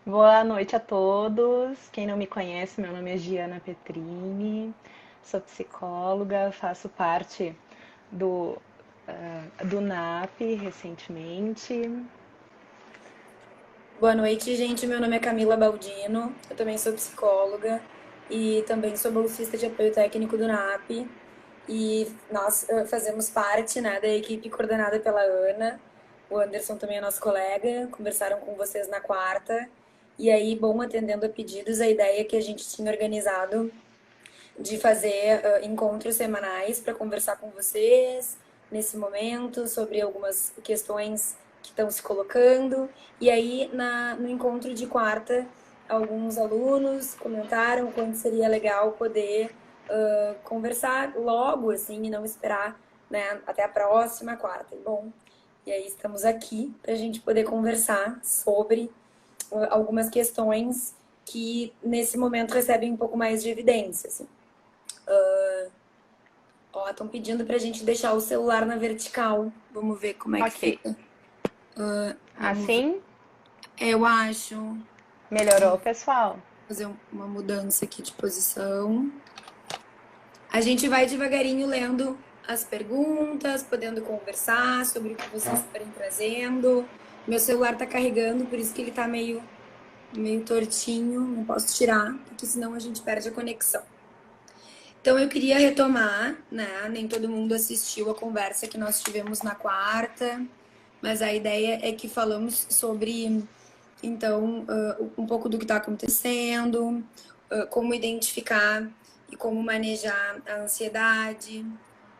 Boa noite a todos. Quem não me conhece, meu nome é Giana Petrini, sou psicóloga, faço parte do, do NAP recentemente. Boa noite, gente. Meu nome é Camila Baldino. Eu também sou psicóloga e também sou bolsista de apoio técnico do NAP. E nós fazemos parte, né, da equipe coordenada pela Ana. O Anderson também é nosso colega. Conversaram com vocês na quarta. E aí, bom, atendendo a pedidos, a ideia que a gente tinha organizado de fazer encontros semanais para conversar com vocês nesse momento sobre algumas questões que estão se colocando. E aí, no encontro de quarta, alguns alunos comentaram quanto seria legal poder conversar logo, assim, e não esperar, né, até a próxima quarta. E, bom, e aí estamos aqui para a gente poder conversar sobre algumas questões que nesse momento recebem um pouco mais de evidência, assim. Ó, estão pedindo pra gente deixar o celular na vertical. Vamos ver como é que Ok, fica. Vamos ver. assim Eu acho. melhorou, pessoal? Fazer uma mudança aqui de posição. A gente vai devagarinho lendo as perguntas, podendo conversar sobre o que vocês forem trazendo. Meu celular tá carregando, por isso que ele tá meio tortinho. Não posso tirar, porque senão a gente perde a conexão. Então eu queria retomar, né? Nem todo mundo assistiu a conversa que nós tivemos na quarta, mas a ideia é que falamos sobre, então, um pouco do que está acontecendo, como identificar e como manejar a ansiedade,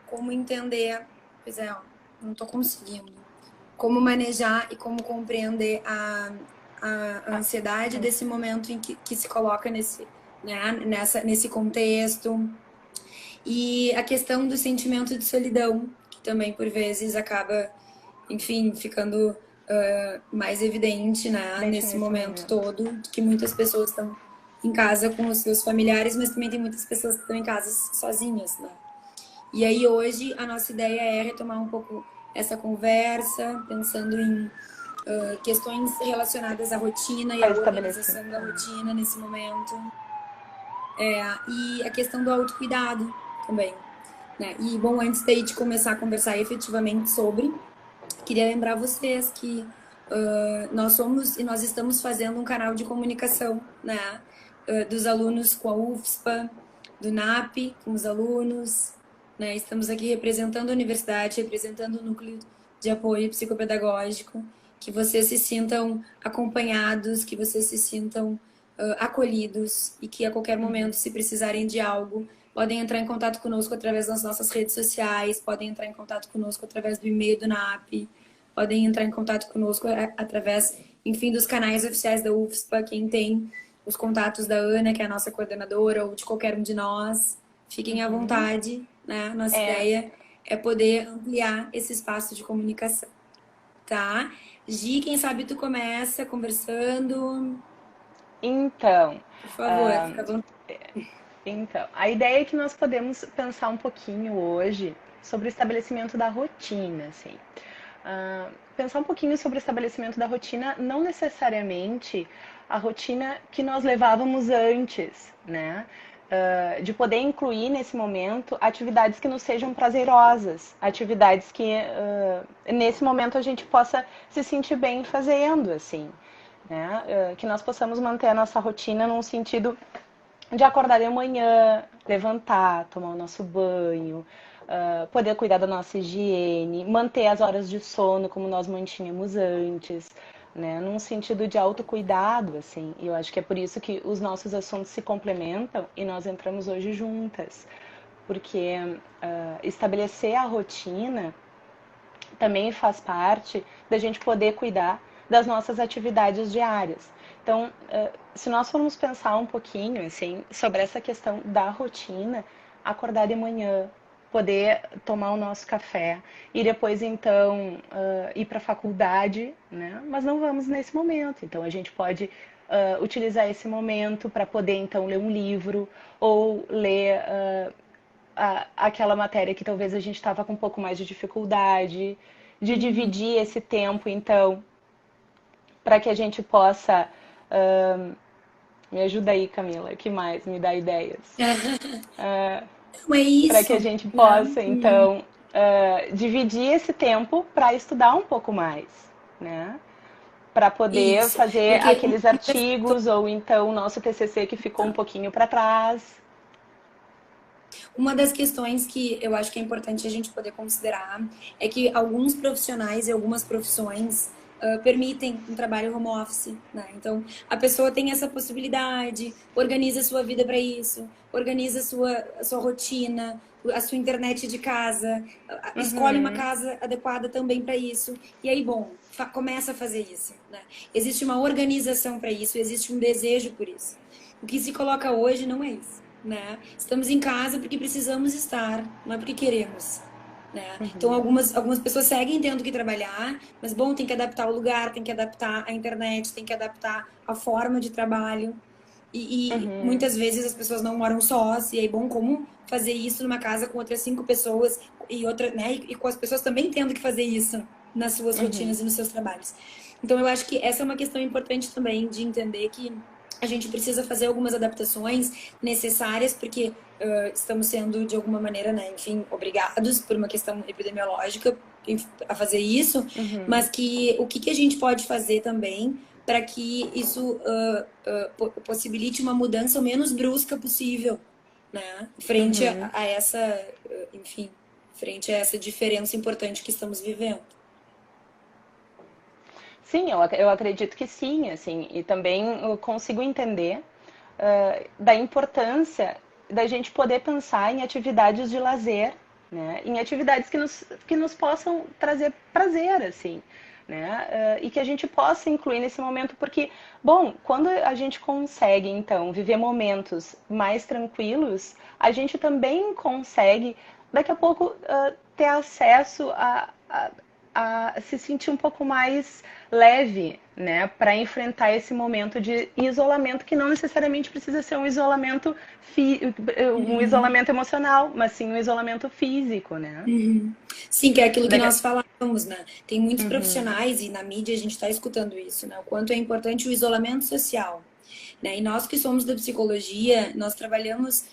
como entender, pois é, ó, não estou conseguindo, como manejar e como compreender a Ah, ansiedade desse momento em que se coloca nesse contexto. E a questão do sentimento de solidão, que também por vezes acaba, enfim, ficando mais evidente, né, dente nesse nesse momento momento. todo, que muitas pessoas estão em casa com os seus familiares, mas também tem muitas pessoas que estão em casa sozinhas, né? E aí hoje a nossa ideia é retomar um pouco essa conversa, pensando em questões relacionadas à rotina e Ao à estabelecimento. organização da rotina nesse momento. E a questão do autocuidado também, né? E, bom, antes daí de começar a conversar efetivamente sobre, queria lembrar vocês que nós somos e nós estamos fazendo um canal de comunicação, né? Dos alunos com a UFSPA, do NAP com os alunos, né? Estamos aqui representando a universidade, representando o núcleo de apoio psicopedagógico, que vocês se sintam acompanhados, que vocês se sintam acolhidos e que a qualquer momento, se precisarem de algo, podem entrar em contato conosco através das nossas redes sociais, podem entrar em contato conosco através do e-mail do NAP, podem entrar em contato conosco através, enfim, dos canais oficiais da UFSPA, quem tem os contatos da Ana, que é a nossa coordenadora, ou de qualquer um de nós. Fiquem à Uhum. vontade, né? Nossa É, ideia é poder ampliar esse espaço de comunicação, tá? Gi, quem sabe tu começa conversando. então, Por favor, ah, fica à vontade. a ideia é que nós podemos pensar um pouquinho hoje sobre o estabelecimento da rotina, assim. Pensar um pouquinho sobre o estabelecimento da rotina, não necessariamente a rotina que nós levávamos antes, né? De poder incluir nesse momento atividades que nos sejam prazerosas, atividades que nesse momento a gente possa se sentir bem fazendo, assim, né? Que nós possamos manter a nossa rotina num sentido de acordar de manhã, levantar, tomar o nosso banho, poder cuidar da nossa higiene, manter as horas de sono como nós mantínhamos antes, né? Num sentido de autocuidado, assim. E eu acho que é por isso que os nossos assuntos se complementam e nós entramos hoje juntas. Porque estabelecer a rotina também faz parte da gente poder cuidar das nossas atividades diárias. Então, se nós formos pensar um pouquinho assim sobre essa questão da rotina, acordar de manhã, poder tomar o nosso café e depois então ir para a faculdade, né? Mas não vamos nesse momento. Então a gente pode utilizar esse momento para poder então ler um livro ou ler aquela matéria que talvez a gente estava com um pouco mais de dificuldade, de Uhum. dividir esse tempo, então, para que a gente possa Me ajuda aí, Camila, que mais me dá ideias? Não é Para que a isso, gente né? possa, então, dividir esse tempo para estudar um pouco mais, né? Para poder Isso. fazer Porque aqueles artigos ou então o nosso TCC que ficou um pouquinho para trás. uma das questões que eu acho que é importante a gente poder considerar é que alguns profissionais e algumas profissões permitem um trabalho home office, né? Então, a pessoa tem essa possibilidade, organiza a sua vida para isso, organiza a sua rotina, a sua internet de casa, escolhe uma Uhum, casa adequada também para isso. E aí, bom, começa a fazer isso, né? Existe uma organização para isso, existe um desejo por isso. O que se coloca hoje não é isso, né? Estamos em casa porque precisamos estar, não é porque queremos, né? Então, uhum, algumas pessoas seguem tendo que trabalhar, mas, bom, tem que adaptar o lugar, tem que adaptar a internet, tem que adaptar a forma de trabalho. E uhum, muitas vezes as pessoas não moram sós, e aí, bom, como fazer isso numa casa com outras 5 pessoas e outra, né? E com as pessoas também tendo que fazer isso nas suas uhum. rotinas e nos seus trabalhos. Então, eu acho que essa é uma questão importante também de entender que a gente precisa fazer algumas adaptações necessárias, porque estamos sendo, de alguma maneira, né, enfim, obrigados por uma questão epidemiológica a fazer isso, Uhum, mas que o que a gente pode fazer também para que isso possibilite uma mudança o menos brusca possível, né, frente uhum. a essa, enfim, frente a essa diferença importante que estamos vivendo. Sim, eu acredito que sim, assim, e também eu consigo entender da importância da gente poder pensar em atividades de lazer, né? Em atividades que nos possam trazer prazer, assim, né? E que a gente possa incluir nesse momento, porque, bom, quando a gente consegue, então, viver momentos mais tranquilos, a gente também consegue, daqui a pouco, ter acesso a se sentir um pouco mais leve, né, para enfrentar esse momento de isolamento que não necessariamente precisa ser um isolamento um Uhum. isolamento emocional, mas sim um isolamento físico, né? Uhum. Sim, que é aquilo que Daqui a... nós falávamos, né? Tem muitos Uhum, profissionais e na mídia a gente está escutando isso, né? O quanto é importante o isolamento social, né? E nós que somos da psicologia, nós trabalhamos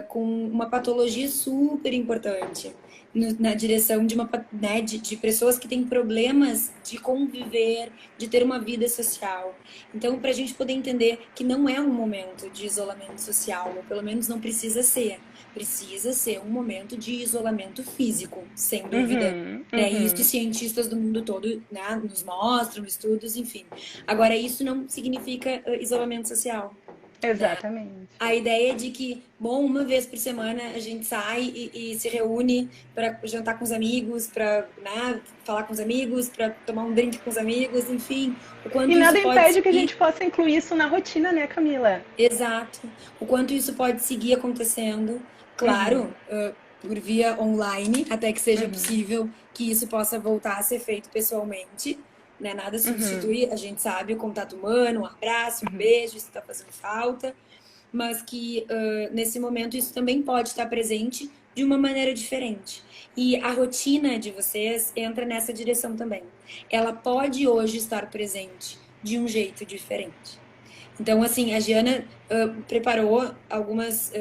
com uma patologia super importante na direção de né, de pessoas que têm problemas de conviver, de ter uma vida social. Então, para a gente poder entender que não é um momento de isolamento social, ou pelo menos não precisa ser. Precisa ser um momento de isolamento físico, sem dúvida. uhum, Né? E isso uhum. cientistas do mundo todo, né, nos mostram, estudos, enfim. Agora, isso não significa isolamento social. Né? Exatamente. A ideia de que, bom, uma vez por semana a gente sai e se reúne para jantar com os amigos, para, né, falar com os amigos, para tomar um drink com os amigos, enfim, o E quanto nada isso pode impede que a seguir. gente possa incluir isso na rotina, né, Camila? Exato. O quanto isso pode seguir acontecendo, Uhum, claro, por via online, até que seja uhum, possível que isso possa voltar a ser feito pessoalmente. Né? Nada uhum, substitui, a gente sabe, o contato humano, um abraço, um uhum, beijo, isso está fazendo falta, mas que nesse momento isso também pode estar presente de uma maneira diferente. E a rotina de vocês entra nessa direção também. Ela pode hoje estar presente de um jeito diferente. Então, assim, a Giana preparou algumas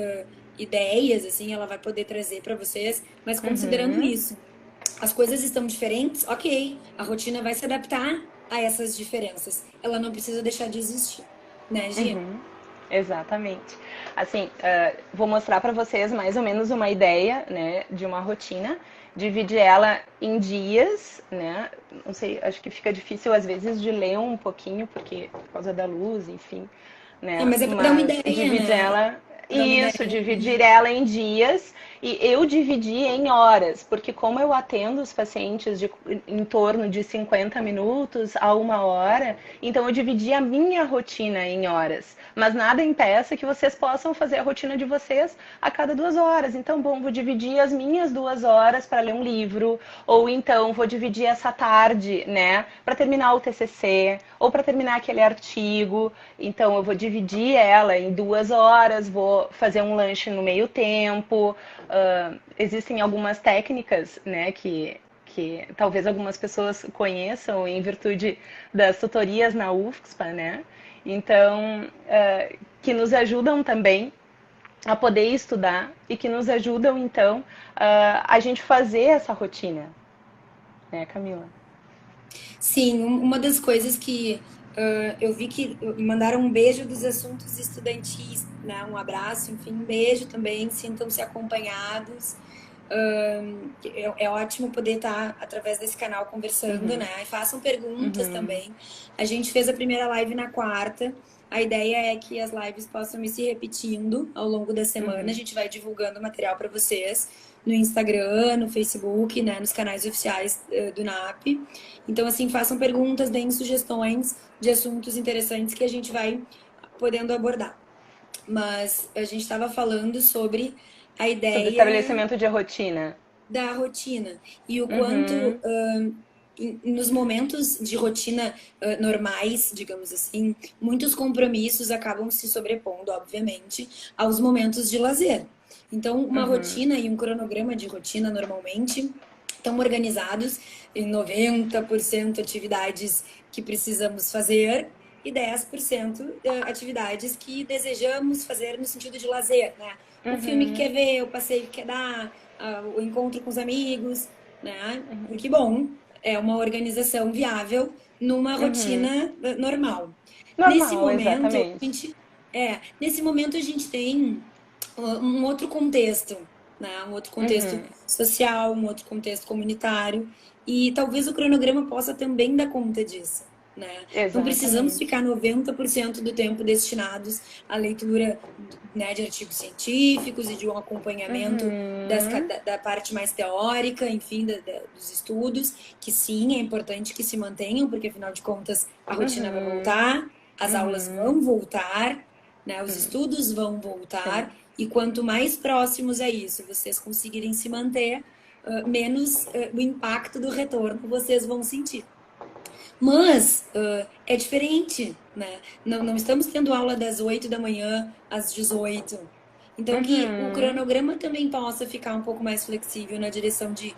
ideias, assim, ela vai poder trazer para vocês, mas considerando uhum, isso, as coisas estão diferentes, ok, a rotina vai se adaptar a essas diferenças. Ela não precisa deixar de existir, né, Gia? uhum. Exatamente. Assim, vou mostrar para vocês mais ou menos uma ideia, né, de uma rotina. Dividir ela em dias, né? Não sei, acho que fica difícil às vezes de ler um pouquinho, porque por causa da luz, enfim, Ah, né? mas é para dar uma Mas ideia, dividir né? ela, Pra dar uma isso, ideia. dividir ela em dias e eu dividi em horas, porque como eu atendo os pacientes em torno de 50 minutos a 1 hora, então eu dividi a minha rotina em horas. Mas nada impeça que vocês possam fazer a rotina de vocês a cada 2 horas. Então, bom, vou dividir as minhas 2 horas para ler um livro, ou então vou dividir essa tarde, né, para terminar o TCC, ou para terminar aquele artigo. Então, eu vou dividir ela em 2 horas, vou fazer um lanche no meio tempo. Existem algumas técnicas, né, que talvez algumas pessoas conheçam em virtude das tutorias na UFSPA, né? Então, que nos ajudam também a poder estudar e que nos ajudam, então, a gente fazer essa rotina, né, Camila? Sim, uma das coisas que eu vi que mandaram um beijo dos assuntos estudantis, né? Um abraço, enfim, um beijo também, sintam-se acompanhados. É ótimo poder estar através desse canal conversando, Uhum, né? E façam perguntas uhum, também. A gente fez a primeira live na quarta. A ideia é que as lives possam ir se repetindo ao longo da semana. A uhum, gente vai divulgando material para vocês no Instagram, no Facebook, né? Nos canais oficiais do NAP. Então, assim, façam perguntas, deem sugestões de assuntos interessantes que a gente vai podendo abordar. Mas a gente estava falando sobre a sobre ideia estabelecimento de rotina. da rotina e o quanto Uhum, nos momentos de rotina normais, digamos assim, muitos compromissos acabam se sobrepondo, obviamente, aos momentos de lazer. Então, uma uhum, rotina e um cronograma de rotina normalmente estão organizados em 90% atividades que precisamos fazer e 10% atividades que desejamos fazer no sentido de lazer, né? O filme que uhum, quer ver, o passeio que quer dar, o encontro com os amigos, né? Porque, bom, é uma organização viável numa uhum. rotina normal. Nesse Normal, momento, exatamente. nesse momento a gente tem um outro contexto, né? Um outro contexto Uhum, social, um outro contexto comunitário, e talvez o cronograma possa também dar conta disso. Né? Não precisamos exatamente. ficar 90% do tempo destinados à leitura, né, de artigos científicos e de um acompanhamento Uhum, da parte mais teórica, enfim, dos estudos, que sim, é importante que se mantenham, porque afinal de contas a rotina vai uhum, voltar, as aulas uhum, vão voltar, né, os uhum. estudos vão Sim. voltar, e quanto mais próximos a isso vocês conseguirem se manter, menos o impacto do retorno vocês vão sentir. Mas é diferente, né? Não estamos tendo aula das 8 da manhã às 18. Então, que o Uhum, cronograma também possa ficar um pouco mais flexível na direção de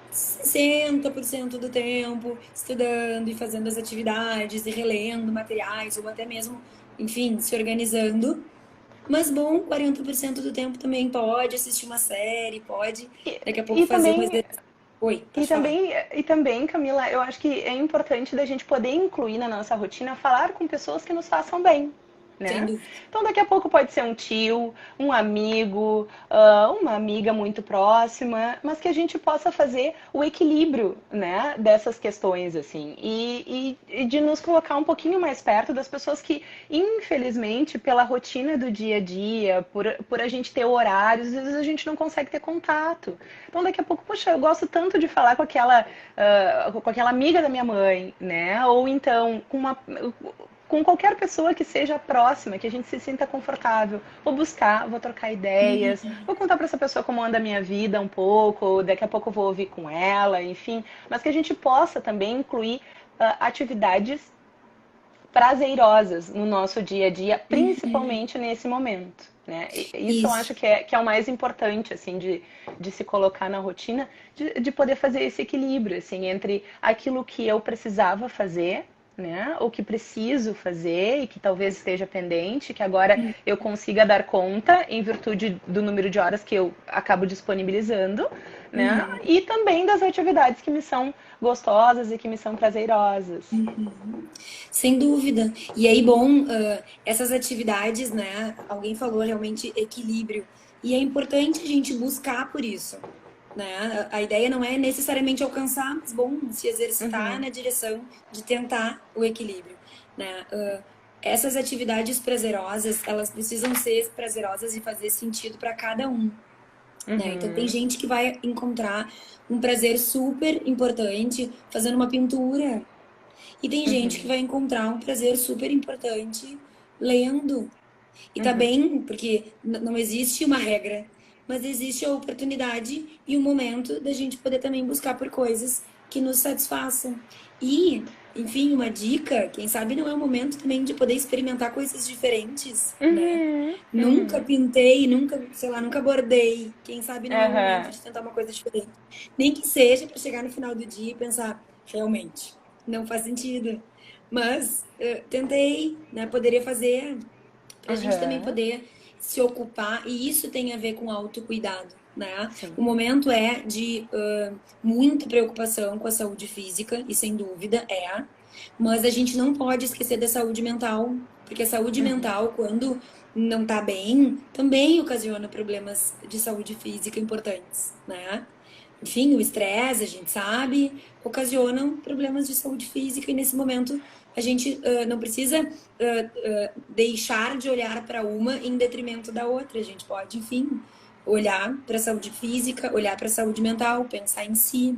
60% do tempo estudando e fazendo as atividades e relendo materiais, ou até mesmo, enfim, se organizando. Mas bom, 40% do tempo também pode assistir uma série, pode E, daqui a pouco e fazer um também exercício. Oi, E pode falar. também, e também, Camila, eu acho que é importante da gente poder incluir na nossa rotina falar com pessoas que nos façam bem, Sem né? dúvida. Então, daqui a pouco pode ser um tio, um amigo, uma amiga muito próxima, mas que a gente possa fazer o equilíbrio, né, dessas questões, assim, e de nos colocar um pouquinho mais perto das pessoas que, infelizmente, pela rotina do dia a dia, por a gente ter horários, às vezes a gente não consegue ter contato. Então, daqui a pouco, poxa, eu gosto tanto de falar com aquela amiga da minha mãe, né? Ou então com qualquer pessoa que seja próxima, que a gente se sinta confortável. Vou buscar, vou trocar ideias, Uhum. vou contar para essa pessoa como anda a minha vida um pouco, ou daqui a pouco eu vou ouvir com ela, enfim. Mas que a gente possa também incluir atividades prazerosas no nosso dia a dia, principalmente nesse momento. Né? E isso eu Isso. acho que é o mais importante, assim, de se colocar na rotina, de poder fazer esse equilíbrio, assim, entre aquilo que eu precisava fazer, né? O que preciso fazer e que talvez esteja pendente, que agora eu consiga dar conta em virtude do número de horas que eu acabo disponibilizando, né? Uhum. E também das atividades que me são gostosas e que me são prazerosas. Uhum. Sem dúvida. E aí, bom, essas atividades, né? Alguém falou realmente equilíbrio. E é importante a gente buscar por isso, né? A ideia não é necessariamente alcançar, mas bom, se exercitar Uhum, na direção de tentar o equilíbrio, né? Essas atividades prazerosas, elas precisam ser prazerosas e fazer sentido para cada um. Né? Então, tem uhum, gente que vai encontrar um prazer super importante fazendo uma pintura, e tem gente que uhum, vai encontrar um prazer super importante lendo. E tá uhum, bem, porque não existe uma regra, mas existe a oportunidade e o momento da gente poder também buscar por coisas que nos satisfaçam. E, enfim, uma dica, quem sabe não é o momento também de poder experimentar coisas diferentes, né? uhum, Nunca uhum, pintei, nunca, sei lá, nunca bordei. Quem sabe não é o momento aham, de tentar uma coisa diferente. Nem que seja para chegar no final do dia e pensar, realmente, não faz sentido. Mas tentei, né? Poderia fazer para a gente também Aham. poder se ocupar, e isso tem a ver com autocuidado, né? Sim. O momento é de muita preocupação com a saúde física, e sem dúvida é, mas a gente não pode esquecer da saúde mental, porque a saúde Uhum. mental, quando não tá bem, também ocasiona problemas de saúde física importantes, né? Enfim, o estresse, a gente sabe, ocasionam problemas de saúde física, e nesse momento a gente não precisa deixar de olhar para uma em detrimento da outra. A gente pode, enfim, olhar para a saúde física, olhar para a saúde mental, pensar em si,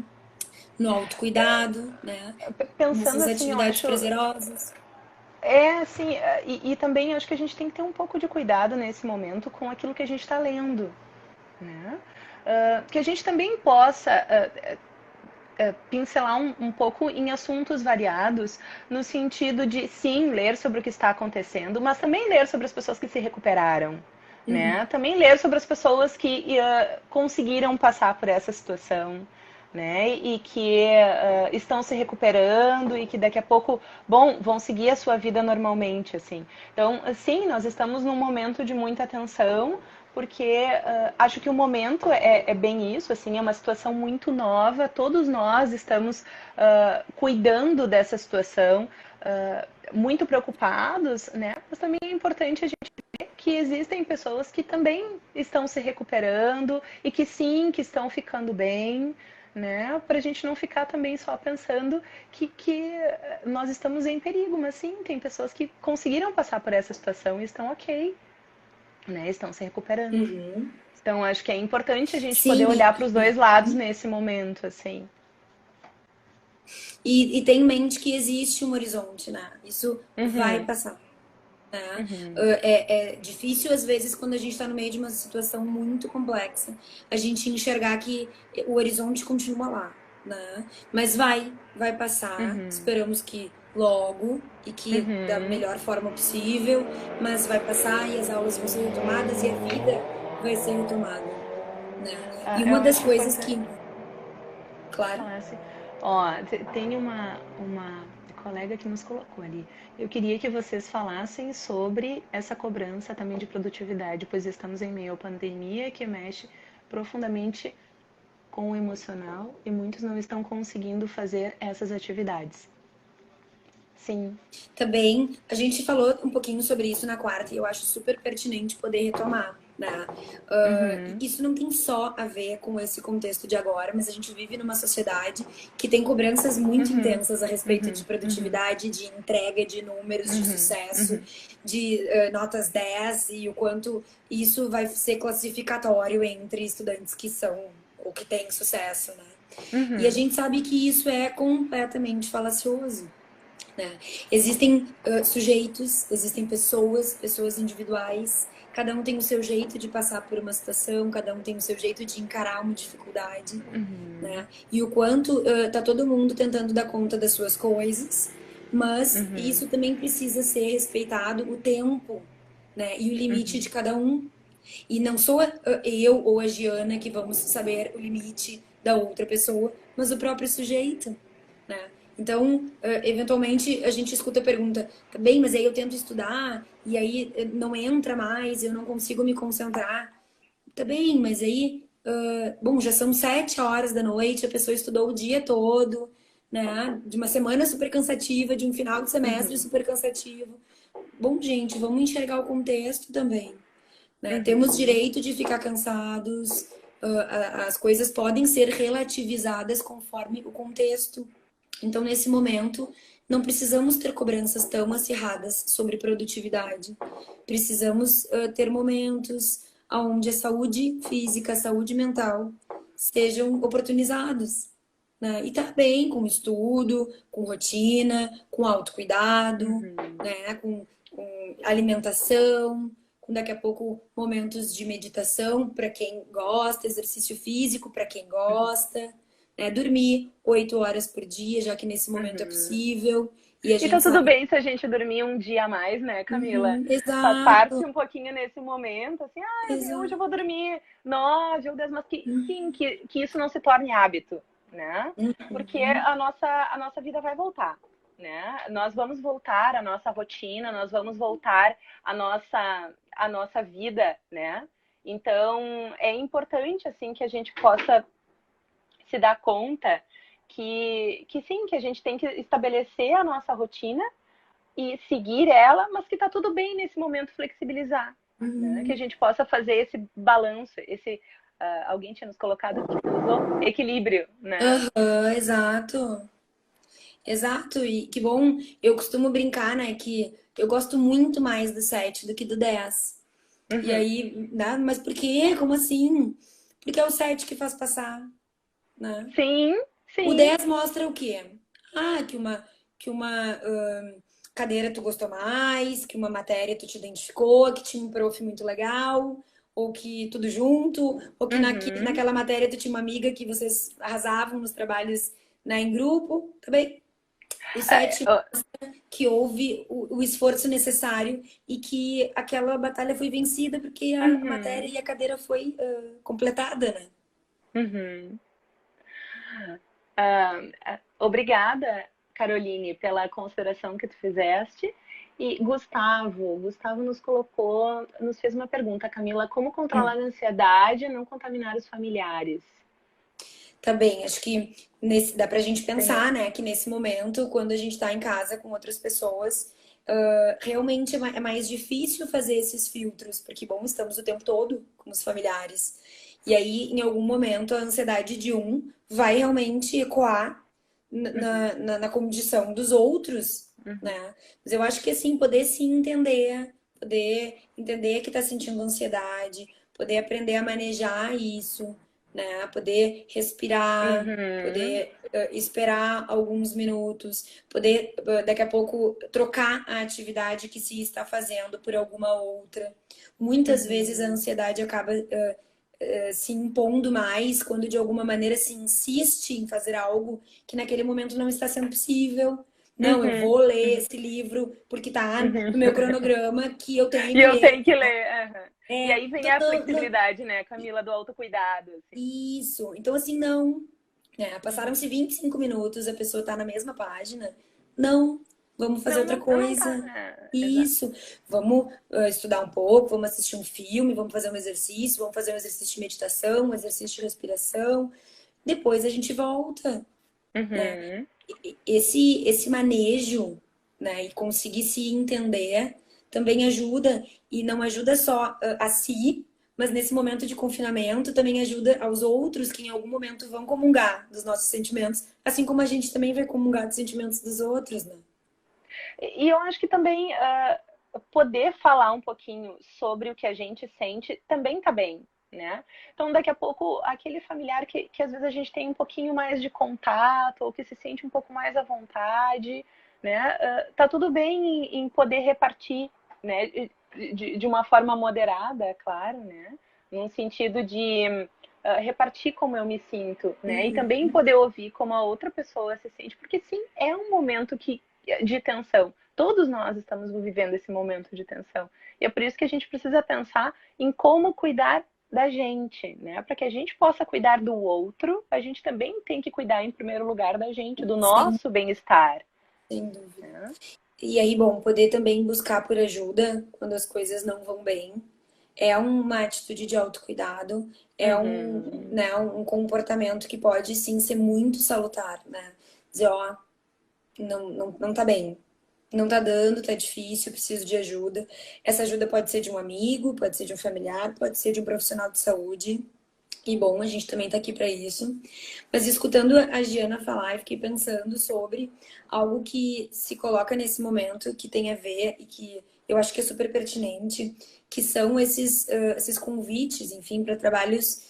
no autocuidado, né? Pensando Nessas assim, eu atividades acho. prazerosas. É assim, e também acho que a gente tem que ter um pouco de cuidado nesse momento com aquilo que a gente está lendo, né? Que a gente também possa pincelar um pouco em assuntos variados, no sentido de, sim, ler sobre o que está acontecendo, mas também ler sobre as pessoas que se recuperaram, né? Uhum. Também ler sobre as pessoas que conseguiram passar por essa situação, né? E que estão se recuperando e que daqui a pouco, bom, vão seguir a sua vida normalmente, assim. Então, sim, nós estamos num momento de muita atenção, porque acho que o momento é bem isso, assim, é uma situação muito nova, todos nós estamos cuidando dessa situação, muito preocupados, né? Mas também é importante a gente ver que existem pessoas que também estão se recuperando e que sim, que estão ficando bem, né? Para a gente não ficar também só pensando que nós estamos em perigo, mas sim, tem pessoas que conseguiram passar por essa situação e estão ok, né? Estão se recuperando. Uhum. Então, acho que é importante a gente poder Sim, olhar para os dois lados nesse momento, assim. e tem em mente que existe um horizonte, né? Isso vai Uhum, passar. Né? uhum, É difícil, às vezes, quando a gente está no meio de uma situação muito complexa, a gente enxergar que o horizonte continua lá, né? Mas vai passar, uhum, esperamos que logo e que da uhum. melhor forma possível, mas vai passar e as aulas vão ser retomadas e a vida vai ser retomada, né? E Eu uma das acho coisas importante. que, Pode claro, falar assim. Ó, tem uma colega que nos colocou ali. Eu queria que vocês falassem sobre essa cobrança também de produtividade, pois estamos em meio à pandemia que mexe profundamente com o emocional e muitos não estão conseguindo fazer essas atividades. Sim. também a gente falou um pouquinho sobre isso na quarta e eu acho super pertinente poder retomar, né? Uhum, Isso não tem só a ver com esse contexto de agora, mas a gente vive numa sociedade que tem cobranças muito uhum, intensas a respeito de uhum, uhum, produtividade, de entrega, de números, de uhum, sucesso, uhum, de notas 10 e o quanto isso vai ser classificatório entre estudantes que são ou que têm sucesso, né? E a uhum, gente sabe que isso é completamente falacioso, né? Existem sujeitos, existem pessoas, pessoas individuais, cada um tem o seu jeito de passar por uma situação, cada um tem o seu jeito de encarar uma dificuldade, uhum, né? E o quanto tá todo mundo tentando dar conta das suas coisas, mas uhum, isso também precisa ser respeitado o tempo, né? E o limite de cada um. E não sou eu ou a Giana que vamos saber o limite da outra pessoa, mas o próprio sujeito, né? Então, eventualmente, a gente escuta a pergunta, tá bem, mas aí eu tento estudar e aí não entra mais, eu não consigo me concentrar. Tá bem, mas aí, bom, já são 7 horas da noite, a pessoa estudou o dia todo, né? De uma semana super cansativa, de um final de semestre uhum, super cansativo. Bom, gente, vamos enxergar o contexto também, né? Temos uhum. direito de ficar cansados, as coisas podem ser relativizadas conforme o contexto. Então, nesse momento, não precisamos ter cobranças tão acirradas sobre produtividade. Precisamos ter momentos onde a saúde física, a saúde mental sejam oportunizados. Né? E tá bem com estudo, com rotina, com autocuidado, Uhum. né? Com alimentação, com daqui a pouco momentos de meditação para quem gosta, exercício físico para quem gosta, né? Dormir 8 horas por dia, já que nesse momento é Uhum. possível. E a E tá gente tudo sabe. bem se a gente dormir um dia a mais, né, Camila? Uhum, Faz parte exato, um pouquinho nesse momento, assim, hoje eu exato. vou dormir 9 ou 10, mas que Uhum, sim, que isso não se torne hábito, né? Porque uhum, a nossa vida vai voltar. né? Nós vamos voltar à nossa rotina, nós vamos voltar à nossa vida, né? Então, é importante, assim, que a gente possa se dar conta que sim, que a gente tem que estabelecer a nossa rotina e seguir ela, mas que tá tudo bem nesse momento flexibilizar, né? Que a Uhum. gente possa fazer esse balanço, esse alguém tinha nos colocado que tu usou equilíbrio, né? Aham, exato. Exato, e que bom. Eu costumo brincar, né, que eu gosto muito mais do 7 do que do 10. E Uhum. aí, né, mas por quê? Como assim? Porque é o 7 que faz passar, né? Sim, O sim. 10 mostra o quê? Ah, que uma cadeira tu gostou mais, que uma matéria tu te identificou, que tinha um prof muito legal, ou que tudo junto, ou que Uhum. naquela matéria tu tinha uma amiga que vocês arrasavam nos trabalhos, né, em grupo. Também o É, 7 que houve o esforço necessário e que aquela batalha foi vencida porque a matéria uhum. e a cadeira foi completada, né? Uhum. Obrigada, Caroline, pela consideração que tu fizeste. E Gustavo nos colocou, nos fez uma pergunta, Camila, como controlar a ansiedade e não contaminar os familiares? Tá bem, acho que dá pra gente Tem, pensar, né, que nesse momento, quando a gente tá em casa com outras pessoas, realmente é mais difícil fazer esses filtros, porque, bom, estamos o tempo todo com os familiares. E aí, em algum momento, a ansiedade de um vai realmente ecoar uhum, na condição dos outros, uhum, né? Mas eu acho que, assim, poder entender que tá sentindo ansiedade, poder aprender a manejar isso, né? Poder respirar, uhum, poder esperar alguns minutos, poder daqui a pouco trocar a atividade que se está fazendo por alguma outra. Muitas vezes a uhum, ansiedade acaba se impondo mais quando de alguma maneira se insiste em fazer algo que naquele momento não está sendo possível. Não, eu uhum, vou ler uhum, esse livro porque tá uhum. no meu cronograma que eu tenho E que eu ler. tenho que ler. Aham. E É, aí vem a flexibilidade, né, Camila, do autocuidado, assim. isso. Então, assim, não. É, passaram-se 25 minutos, a pessoa tá na mesma página. Não, vamos fazer Não, outra não, não tá. coisa. Exato. Isso. Vamos estudar um pouco, vamos assistir um filme, vamos fazer um exercício, vamos fazer um exercício de meditação, um exercício de respiração. Depois a gente volta, né? Uhum. Esse manejo, né, e conseguir se entender também ajuda, e não ajuda só a si, mas nesse momento de confinamento também ajuda aos outros que em algum momento vão comungar dos nossos sentimentos, assim como a gente também vai comungar dos sentimentos dos outros, né? E eu acho que também poder falar um pouquinho sobre o que a gente sente também tá bem, né? Então, daqui a pouco, aquele familiar que às vezes a gente tem um pouquinho mais de contato ou que se sente um pouco mais à vontade, né? Tá tudo bem em poder repartir, né? De uma forma moderada, é claro, né? Num sentido de repartir como eu me sinto, né? E também poder ouvir como a outra pessoa se sente, porque sim, é um momento de tensão. Todos nós estamos vivendo esse momento de tensão. E é por isso que a gente precisa pensar em como cuidar da gente, né? Para que a gente possa cuidar do outro, a gente também tem que cuidar em primeiro lugar da gente, do Sim, nosso bem-estar, sem dúvida. né? E aí, bom, poder também buscar por ajuda quando as coisas não vão bem. É uma atitude de autocuidado, é Uhum, né, um comportamento que pode sim ser muito salutar, né? Dizer, ó, não tá bem, não tá dando, tá difícil, eu preciso de ajuda. Essa ajuda pode ser de um amigo, pode ser de um familiar, pode ser de um profissional de saúde. E bom, a gente também tá aqui para isso. Mas escutando a Giana falar, eu fiquei pensando sobre algo que se coloca nesse momento, que tem a ver e que eu acho que é super pertinente, que são esses convites, enfim, para trabalhos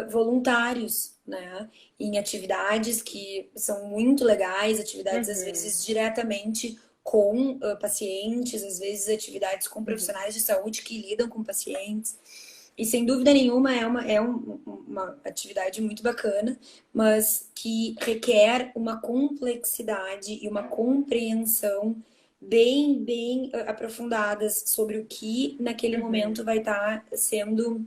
voluntários, né? Em atividades que são muito legais, atividades às uhum, vezes diretamente com pacientes, às vezes atividades com uhum, profissionais de saúde que lidam com pacientes. E sem dúvida nenhuma uma atividade muito bacana, mas que requer uma complexidade e uma compreensão bem aprofundadas sobre o que naquele uhum. momento vai estar sendo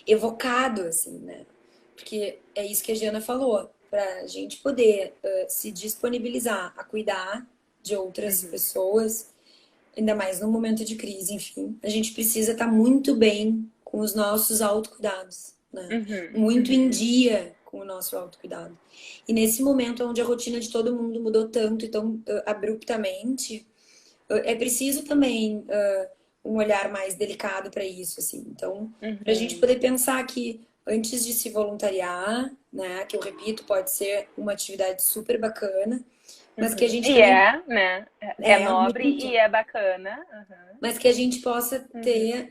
evocado, assim, né? Porque é isso que a Giana falou, para a gente poder se disponibilizar a cuidar, de outras Uhum. pessoas, ainda mais no momento de crise, enfim. A gente precisa estar muito bem com os nossos autocuidados, né? Uhum. Muito em Uhum. dia com o nosso autocuidado. E nesse momento onde a rotina de todo mundo mudou tanto e tão abruptamente, é preciso também um olhar mais delicado para isso, assim. Então, para a gente Uhum. poder pensar que antes de se voluntariar, né, que eu repito, pode ser uma atividade super bacana, mas que a Uhum. gente E também é, né? É nobre e muito, é bacana. mas que a gente possa Uhum. ter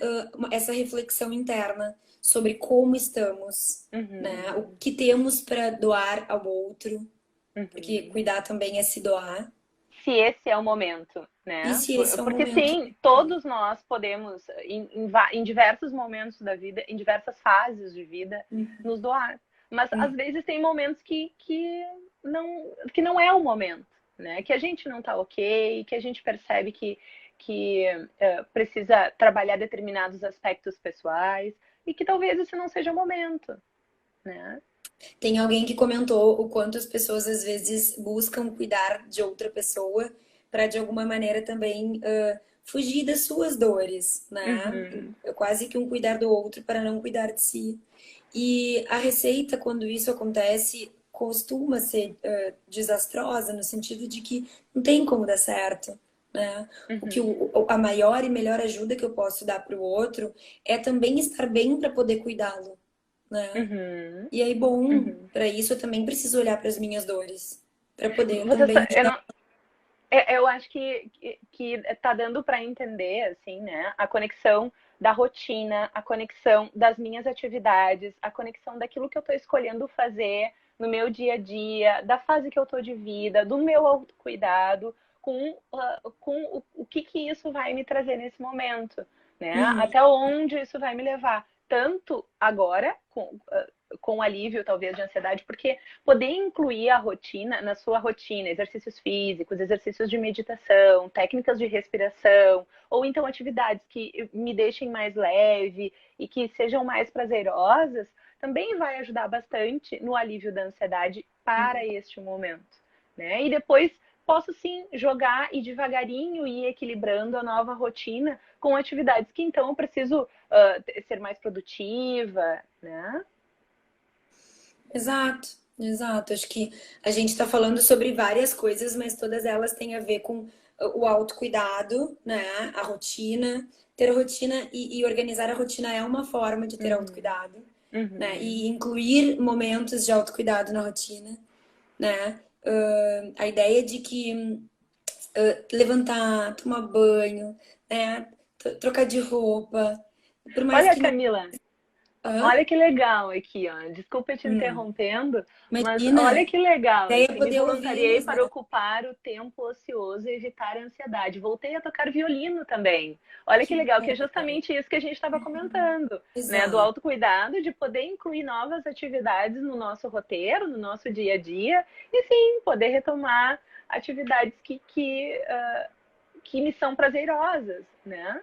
essa reflexão interna sobre como estamos, né, o Uhum. que temos para doar ao outro, porque Uhum. cuidar também é se doar, Se esse é o momento, e né? se esse é o Porque momento. sim, todos nós podemos, em diversos momentos da vida, em diversas fases de vida, nos doar. Mas às vezes tem momentos que não é o momento, né? Que a gente não tá ok, que a gente percebe que precisa trabalhar determinados aspectos pessoais e que talvez esse não seja o momento, né? Tem alguém que comentou o quanto as pessoas às vezes buscam cuidar de outra pessoa para de alguma maneira também fugir das suas dores, né? Uhum, É quase que um cuidar do outro para não cuidar de si. E a receita, quando isso acontece, costuma ser desastrosa no sentido de que não tem como dar certo. Né? uhum, A maior e melhor ajuda que eu posso dar para o outro é também estar bem para poder cuidá-lo, né? uhum, E aí, bom, uhum. para isso eu também preciso olhar para as minhas dores, para poder Você, também. eu não, eu acho que tá dando para entender, assim, né? A conexão da rotina, a conexão das minhas atividades, a conexão daquilo que eu estou escolhendo fazer no meu dia a dia, da fase que eu estou de vida, do meu autocuidado, com o que isso vai me trazer nesse momento, né? Uhum, Até onde isso vai me levar. Tanto agora, com alívio, talvez, de ansiedade, porque poder incluir a rotina na sua rotina, exercícios físicos, exercícios de meditação, técnicas de respiração, ou então atividades que me deixem mais leve e que sejam mais prazerosas, também vai ajudar bastante no alívio da ansiedade para este momento, né? E depois posso sim jogar e devagarinho ir equilibrando a nova rotina com atividades que então eu preciso ser mais produtiva, né? exato, exato. Acho que a gente está falando sobre várias coisas, mas todas elas têm a ver com o autocuidado, né? A rotina. Ter rotina e organizar a rotina é uma forma de ter Uhum, autocuidado, né? uhum. E incluir momentos de autocuidado na rotina, né? A ideia de que levantar, tomar banho, né? Trocar de roupa, por mais Olha, que não. Camila, Hã? olha que legal aqui, ó. Desculpa te interrompendo, mas olha Imagina, que legal, a ideia é assim, me poder voluntariei ouvi-los, né? para ocupar o tempo ocioso e evitar a ansiedade. Voltei a tocar violino também. Olha que Que legal, que bom. é justamente isso que a gente estava comentando, né? Do Exato. autocuidado, de poder incluir novas atividades no nosso roteiro, no nosso dia a dia, e sim, poder retomar atividades que me são prazerosas, né?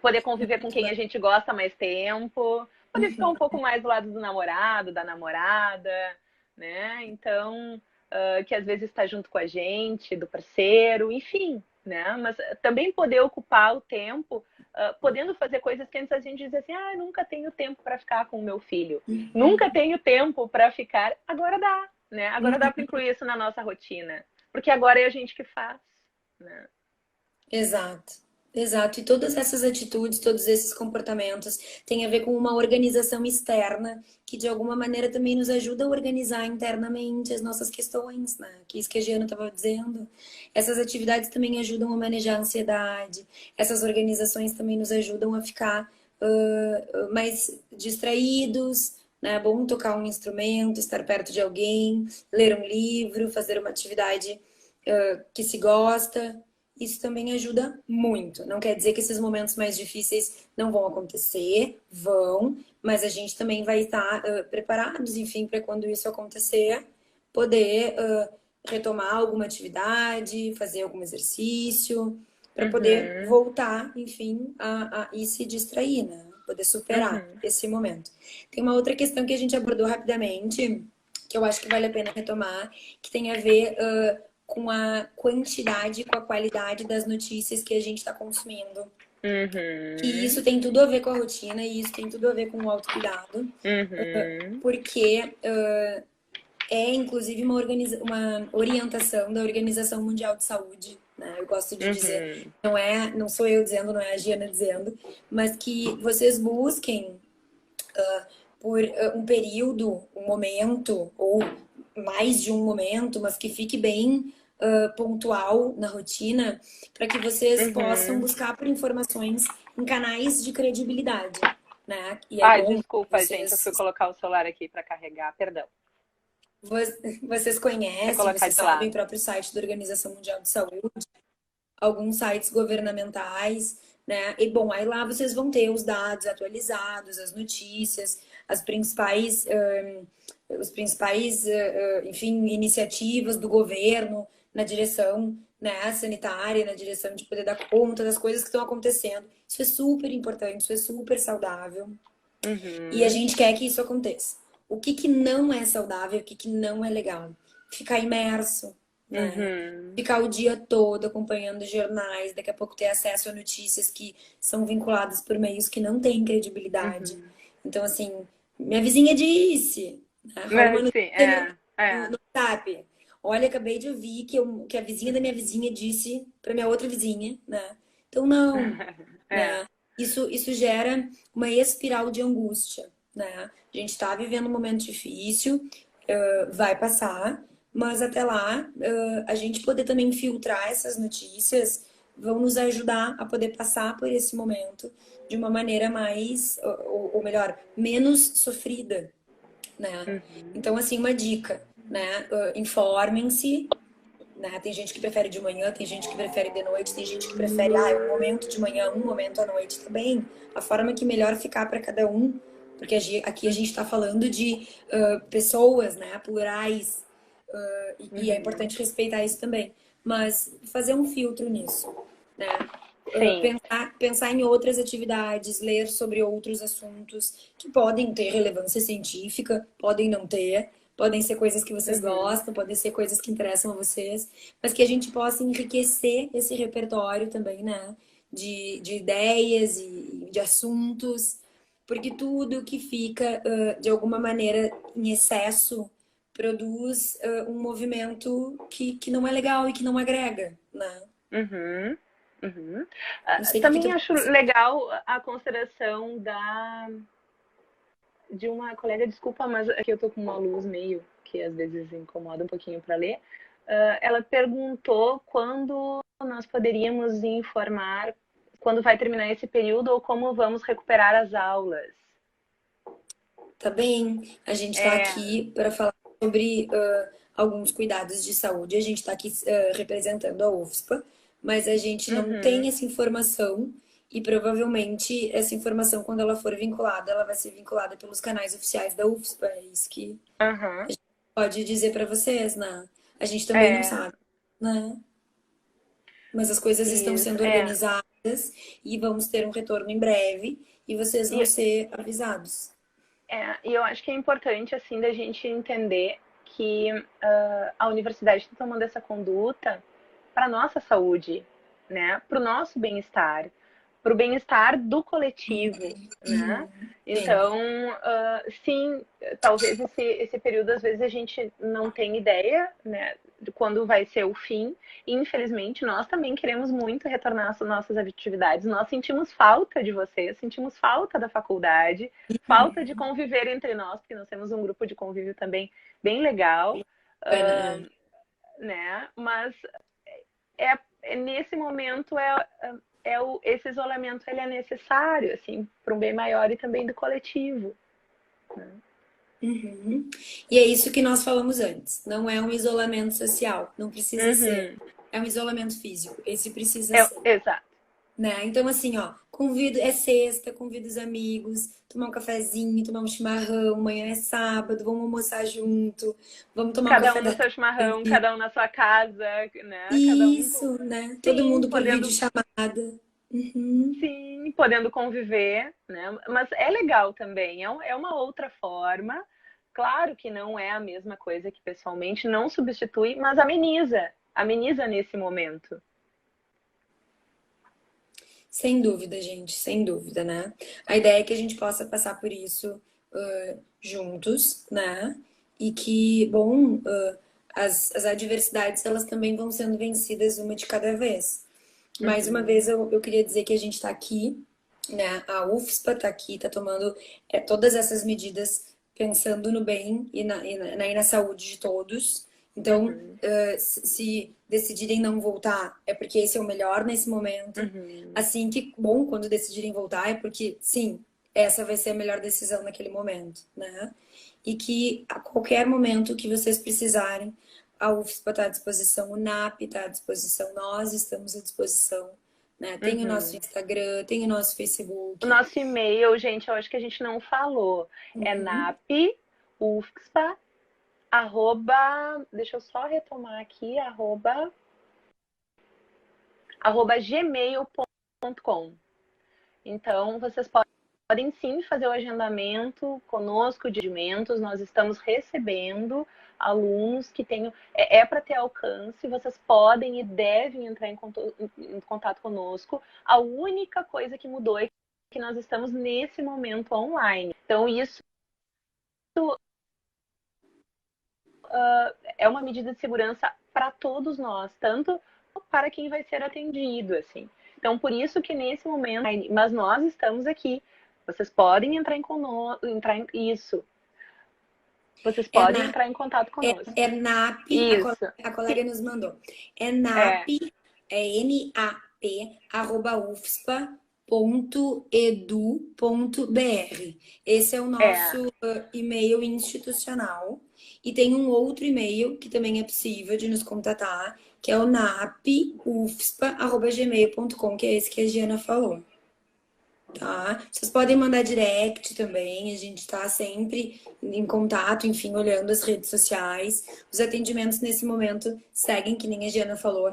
Poder conviver com Muito quem a bacana. gente gosta mais tempo, poder ficar um pouco mais do lado do namorado, da namorada, né? Então, que às vezes está junto com a gente, do parceiro, enfim, né? Mas também poder ocupar o tempo, podendo fazer coisas que antes a gente dizia assim, ah, nunca tenho tempo para ficar com o meu filho, nunca tenho tempo para ficar, agora dá, né? Agora dá para incluir isso na nossa rotina, porque agora é a gente que faz, né? Exato. Exato. E todas essas atitudes, todos esses comportamentos têm a ver com uma organização externa que de alguma maneira também nos ajuda a organizar internamente as nossas questões, né? Que é isso que a Giana estava dizendo. Essas atividades também ajudam a manejar a ansiedade. Essas organizações também nos ajudam a ficar mais distraídos, né? É bom tocar um instrumento, estar perto de alguém, ler um livro, fazer uma atividade que se gosta. Isso também ajuda muito. Não quer dizer que esses momentos mais difíceis não vão acontecer, vão, mas a gente também vai estar preparados, enfim, para quando isso acontecer, poder retomar alguma atividade, fazer algum exercício, para poder Uhum, voltar, enfim, a ir se distrair, né? Poder superar uhum. esse momento. Tem uma outra questão que a gente abordou rapidamente, que eu acho que vale a pena retomar, que tem a ver com a quantidade e com a qualidade das notícias que a gente está consumindo. E isso tem tudo a ver com a rotina e isso tem tudo a ver com o autocuidado, porque é inclusive uma orientação da Organização Mundial de Saúde, né? Eu gosto de dizer, não sou eu dizendo, não é a Giana dizendo, mas que vocês busquem por um período, um momento, ou mais de um momento, mas que fique bem pontual na rotina, para que vocês possam buscar por informações em canais de credibilidade, né? E é Ai, bom desculpa, gente, eu fui colocar o celular aqui para carregar, perdão. Vocês conhecem, vocês sabem o próprio site da Organização Mundial de Saúde, alguns sites governamentais, né? E bom, aí lá vocês vão ter os dados atualizados, as notícias, as principais, enfim, iniciativas do governo na direção, né, sanitária, na direção de poder dar conta das coisas que estão acontecendo. Isso é super importante, isso é super saudável. E a gente quer que isso aconteça. O que não é saudável, o que não é legal? Ficar imerso, né? Ficar o dia todo acompanhando jornais, daqui a pouco ter acesso a notícias que são vinculadas por meios que não têm credibilidade. Então, assim, minha vizinha disse, né? Rola uma notícia no WhatsApp. Olha, acabei de ouvir que a vizinha da minha vizinha disse para minha outra vizinha, né? Então, não, né? Isso gera uma espiral de angústia, né? A gente está vivendo um momento difícil, vai passar, mas até lá, a gente poder também filtrar essas notícias vão nos ajudar a poder passar por esse momento de uma maneira mais, ou melhor, menos sofrida, né? Então, assim, uma dica, né? Informem-se, né? Tem gente que prefere de manhã, tem gente que prefere de noite, tem gente que prefere, um momento de manhã, um momento à noite também. A forma que melhor ficar para cada um, porque aqui a gente está falando de pessoas, né? Plurais, e é importante respeitar isso também. Mas fazer um filtro nisso, né? Pensar em outras atividades, ler sobre outros assuntos que podem ter relevância científica, podem não ter, podem ser coisas que vocês gostam, podem ser coisas que interessam a vocês, mas que a gente possa enriquecer esse repertório também, né? De ideias e de assuntos, porque tudo que fica, de alguma maneira, em excesso, produz um movimento que não é legal e que não agrega, né? Também acho legal a consideração de uma colega, desculpa, mas aqui eu tô com uma luz meio que às vezes incomoda um pouquinho para ler. Ela perguntou quando nós poderíamos informar quando vai terminar esse período ou como vamos recuperar as aulas. Tá bem, a gente está aqui para falar sobre alguns cuidados de saúde. A gente está aqui representando a UFSPA, mas a gente não tem essa informação e provavelmente essa informação, quando ela for vinculada, ela vai ser vinculada pelos canais oficiais da UFSPA. É isso que a gente pode dizer para vocês, né? A gente também não sabe, né? Mas as coisas estão sendo organizadas e vamos ter um retorno em breve e vocês vão ser avisados. E eu acho que é importante, assim, da gente entender que a universidade está tomando essa conduta para a nossa saúde, né? Para o nosso bem-estar, para o bem-estar do coletivo, né? Então, sim, talvez esse período, às vezes, a gente não tem ideia, né, de quando vai ser o fim. E, infelizmente, nós também queremos muito retornar às nossas atividades. Nós sentimos falta de vocês, sentimos falta da faculdade, falta de conviver entre nós, porque nós temos um grupo de convívio também bem legal, né? Mas nesse momento esse isolamento ele é necessário, assim, para um bem maior e também do coletivo. Né? E é isso que nós falamos antes. Não é um isolamento social, não precisa ser. É um isolamento físico. Esse precisa ser. Exato. Né? Então, assim, é sexta, convido os amigos, tomar um cafezinho, tomar um chimarrão, amanhã é sábado, vamos almoçar junto, vamos tomar cada um café um no seu chimarrão, cada um na sua casa, né? Isso, cada um né? Sim, todo mundo por videochamada. Sim, podendo conviver, né? Mas é legal também, é uma outra forma. Claro que não é a mesma coisa que pessoalmente, não substitui, mas ameniza, ameniza nesse momento. Sem dúvida, gente, sem dúvida, né? A ideia é que a gente possa passar por isso juntos, né? E que, bom, as adversidades, elas também vão sendo vencidas uma de cada vez. Mais uma Uhum. vez, eu queria dizer que a gente está aqui, né? A UFSPA está aqui, está tomando todas essas medidas pensando no bem e na saúde de todos. Então, Uhum. se decidirem não voltar, é porque esse é o melhor nesse momento. Uhum. Assim que, bom, quando decidirem voltar, é porque, sim, essa vai ser a melhor decisão naquele momento, né? E que a qualquer momento que vocês precisarem, a UFSPA está à disposição, o NAP está à disposição, nós estamos à disposição, né? Tem o nosso Uhum. Instagram, tem o nosso O Facebook. nosso e-mail, gente, eu acho que a gente não falou. É Uhum. napufspa, arroba, deixa eu só retomar aqui, arroba gmail.com. Então, vocês podem sim fazer o agendamento conosco de atendimentos. Nós estamos recebendo alunos que tenham. Para ter alcance, vocês podem e devem entrar em contato conosco. A única coisa que mudou é que nós estamos nesse momento online. Então, isso é uma medida de segurança para todos nós, tanto para quem vai ser atendido, assim. Então, por isso que nesse momento, mas nós estamos aqui. Vocês podem entrar em conosco, isso. Vocês É, podem na, entrar em contato conosco. é NAP, Isso. a colega nos mandou. É É, NAP, é NAP, arroba ufspa.edu.br. Esse é o é, nosso e-mail institucional. E tem um outro e-mail que também é possível de nos contatar, que é o napufspa.gmail.com, que é esse que a Giana falou. Tá? Vocês podem mandar direct também, a gente está sempre em contato, enfim, olhando as redes sociais. Os atendimentos nesse momento seguem, que nem a Giana falou,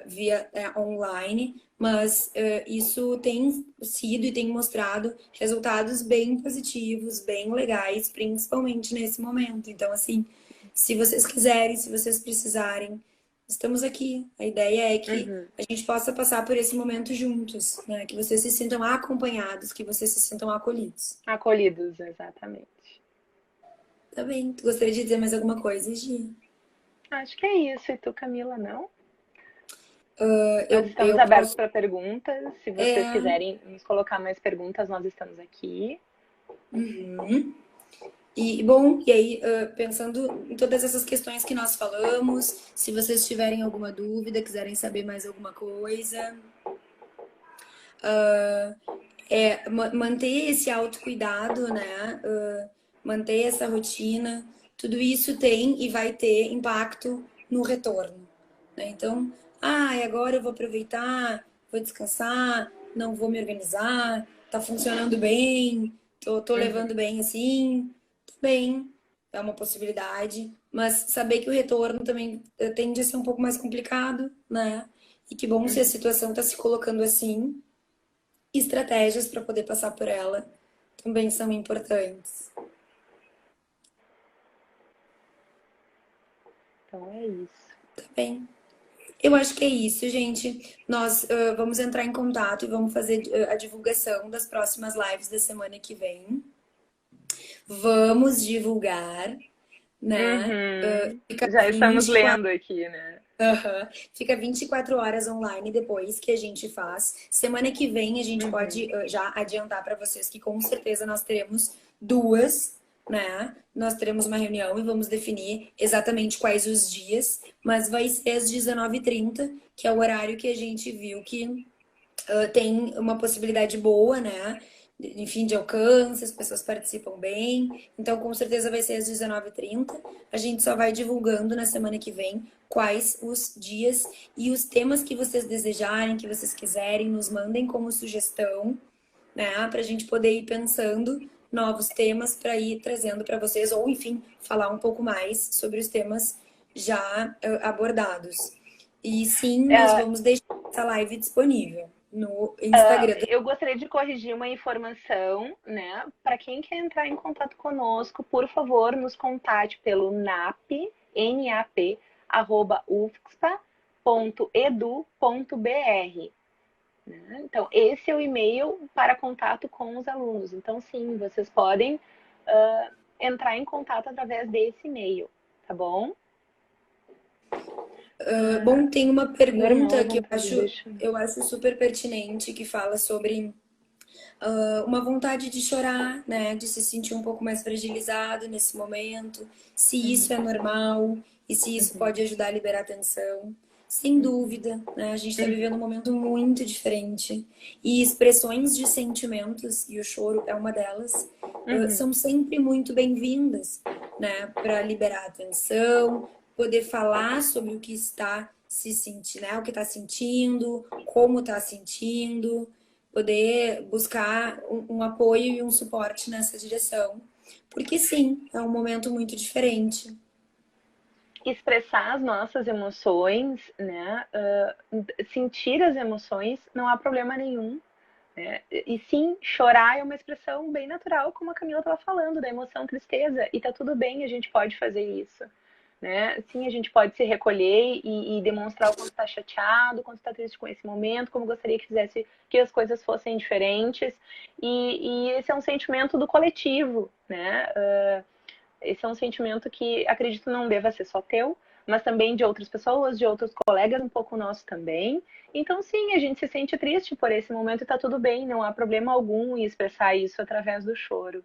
via online, mas isso tem sido e tem mostrado resultados bem positivos, bem legais, principalmente nesse momento. Então, assim, se vocês quiserem, se vocês precisarem, estamos aqui. A ideia é que uhum. a gente possa passar por esse momento juntos, né? Que vocês se sintam acompanhados, que vocês se sintam acolhidos. Acolhidos, exatamente. Tá bem. Tu gostaria de dizer mais alguma coisa, Gi? Acho que é isso. E tu, Camila, não? Nós Eu, estamos eu abertos posso. para perguntas. Se vocês É, quiserem nos colocar mais perguntas, nós estamos aqui. uhum. E bom, e aí, pensando em todas essas questões que nós falamos, se vocês tiverem alguma dúvida, quiserem saber mais alguma coisa, manter esse autocuidado, né? Manter essa rotina, tudo isso tem e vai ter impacto no retorno, né? Então, agora eu vou aproveitar, vou descansar, não vou me organizar, tá funcionando bem, tô levando Uhum, bem assim, tudo bem, é uma possibilidade, mas saber que o retorno também tende a ser um pouco mais complicado, né? E que bom se a uhum. situação está se colocando assim, estratégias para poder passar por ela também são importantes. Então é isso. Tá bem? Eu acho que é isso, gente. Nós vamos entrar em contato e vamos fazer a divulgação das próximas lives da semana que vem. Vamos divulgar, né? Uhum. Fica Já estamos 24, lendo aqui, né? fica 24 horas online depois que a gente faz. Semana que vem a gente Uhum. pode já adiantar para vocês que com certeza nós teremos duas, né? Nós teremos uma reunião e vamos definir exatamente quais os dias, mas vai ser às 19h30, que é o horário que a gente viu que tem uma possibilidade boa, né? Enfim, de alcance, as pessoas participam bem. Então, com certeza vai ser às 19h30. A gente só vai divulgando na semana que vem quais os dias e os temas que vocês desejarem, que vocês quiserem, nos mandem como sugestão, né? Para a gente poder ir pensando novos temas para ir trazendo para vocês, ou enfim, falar um pouco mais sobre os temas já abordados. E sim, nós É, vamos deixar essa live disponível no Instagram. eu gostaria de corrigir uma informação, né? Para quem quer entrar em contato conosco, por favor, nos contate pelo NAP, NAP, ufspa.edu.br. Né? Então, esse é o e-mail para contato com os alunos. Então, sim, vocês podem entrar em contato através desse e-mail, tá bom? Bom, tem uma Normal, à pergunta que vontade, deixa. eu acho super pertinente, que fala sobre uma vontade de chorar, né? De se sentir um pouco mais fragilizado nesse momento, se isso é normal e se isso pode ajudar a liberar tensão. Sem dúvida, né? A gente está vivendo um momento muito diferente e expressões de sentimentos, e o choro é uma delas, são sempre muito bem-vindas, né? Para liberar a tensão, poder falar sobre o que está se sentindo, né? O que está sentindo, como está sentindo, poder buscar um apoio e um suporte nessa direção. Porque sim, é um momento muito diferente. Expressar as nossas emoções, né? Sentir as emoções, não há problema nenhum. Né? E sim, chorar é uma expressão bem natural, como a Camila estava falando, da emoção tristeza. E tá tudo bem, a gente pode fazer isso. Né? Sim, a gente pode se recolher e demonstrar o quanto está chateado, o quanto está triste com esse momento, como gostaria que fizesse que as coisas fossem diferentes. E esse é um sentimento do coletivo, né? Esse é um sentimento que acredito não deva ser só teu, mas também de outras pessoas, de outros colegas, um pouco nosso também. Então, sim, a gente se sente triste por esse momento e tá tudo bem, não há problema algum em expressar isso através do choro.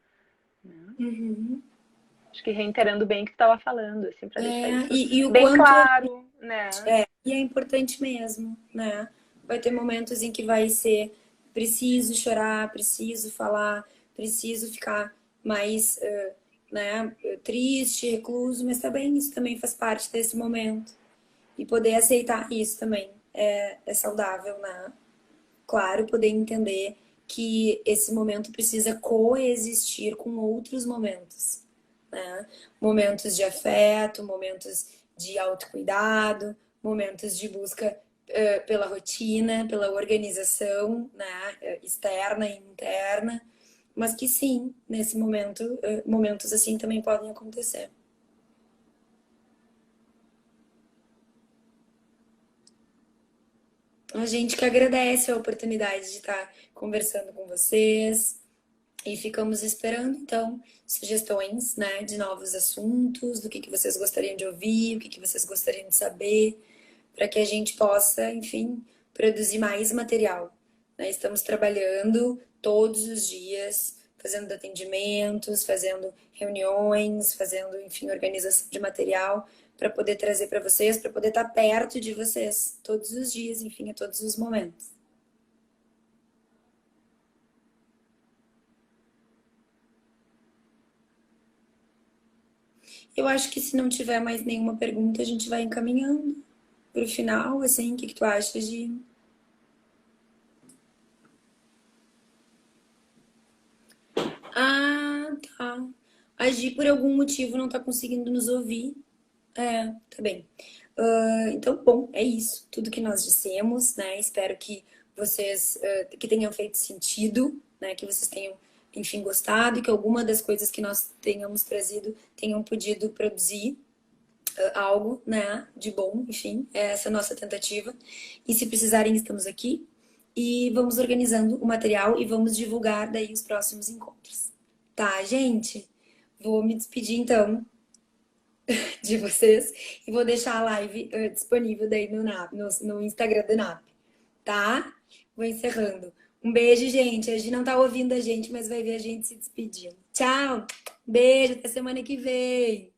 Né? Uhum. Acho que reiterando bem o que tu estava falando, assim, para deixar isso E o bem quanto claro, né? e é importante mesmo, né? Vai ter momentos em que vai ser preciso chorar, preciso falar, preciso ficar mais, né, triste, recluso, mas também isso também faz parte desse momento. E poder aceitar isso também é saudável, né? Claro, poder entender que esse momento precisa coexistir com outros momentos, né? Momentos de afeto, momentos de autocuidado, momentos de busca pela rotina, pela organização, né? Externa e interna, mas que sim, nesse momento, momentos assim também podem acontecer. A gente que agradece a oportunidade de estar conversando com vocês e ficamos esperando, então, sugestões, né, de novos assuntos, do que vocês gostariam de ouvir, o que vocês gostariam de saber, para que a gente possa, enfim, produzir mais material. Né? Estamos trabalhando todos os dias, fazendo atendimentos, fazendo reuniões, fazendo, enfim, organização de material para poder trazer para vocês, para poder estar perto de vocês todos os dias, enfim, a todos os momentos. Eu acho que se não tiver mais nenhuma pergunta, a gente vai encaminhando para o final, assim, o que tu acha de... Ah, tá. A Gi, por algum motivo, não tá conseguindo nos ouvir. É, tá bem. Então, bom, é isso. Tudo que nós dissemos, né? Espero que vocês, que tenham feito sentido, né? Que vocês tenham, enfim, gostado e que alguma das coisas que nós tenhamos trazido tenham podido produzir algo, né? De bom, enfim. Essa é a nossa tentativa. E se precisarem, estamos aqui. E vamos organizando o material e vamos divulgar daí os próximos encontros. Tá, gente? Vou me despedir então de vocês e vou deixar a live disponível daí no NAP, no Instagram do NAP, tá? Vou encerrando. Um beijo, gente. A gente não tá ouvindo a gente, mas vai ver a gente se despedindo. Tchau! Beijo, até semana que vem!